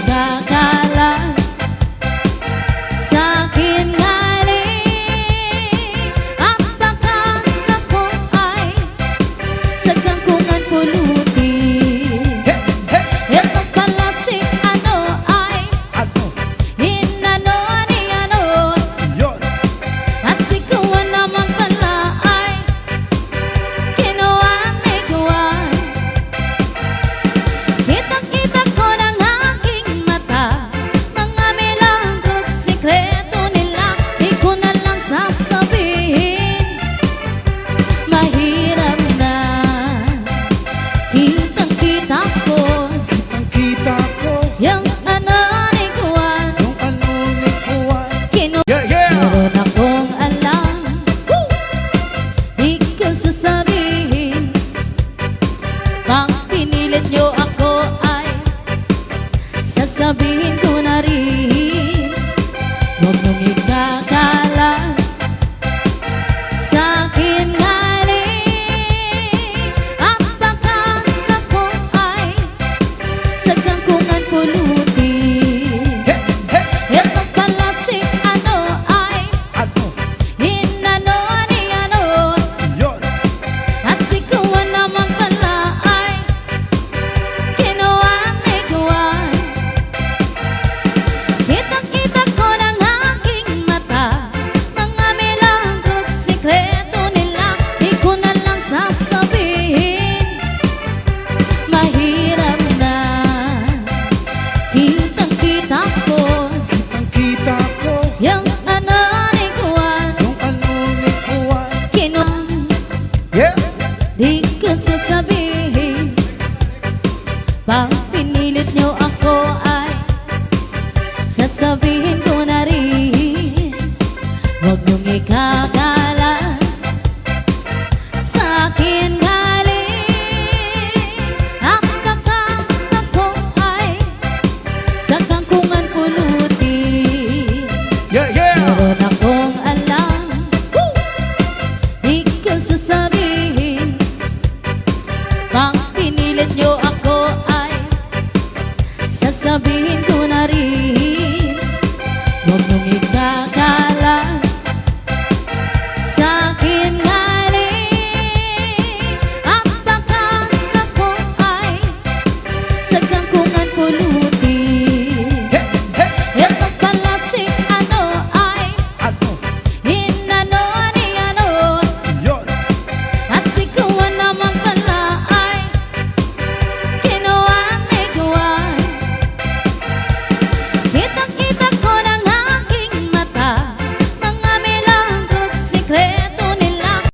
ikakala sa'kin galing. At baka ako ay sa kangkungan pulutin. Ito pala si ano ay hinano ni ano. At si kuwan naman pala ay kinuha ni kuwan. Kitang-kita ko ng aking mata mga milagro't sikreto nila. Di ko na lang sasabihin, mahirap na. Kitang-kita ko yung ano ni kuwan. Meron akong alam, di ko sasabihin. Pag pinilit nyo ako ay sasabihin ko na rin. Huwag mong ikakala sa'kin galing. At baka ako ay sa kangkungan pulutin. Ito pala si ano ay hinano ni ano. At si kuwan naman pala ay kinuha ni kuwan. Kitang-kita ko ng aking mata mga milagro't sikreto nila. Di ko na lang sasabihin, mahirap na. Kitang-kita ko yung ano ni kuwan. Kinuha, di ko sasabihin. Pag pinilit nyo ako ay sasabihin ko na rin. Huwag mong ikakala sa'kin galing. At baka ako ay sa kangkungan pulutin. Meron akong alam, di ko sasabihin. Pag pinilit nyo ako ay sasabihin ko na rin.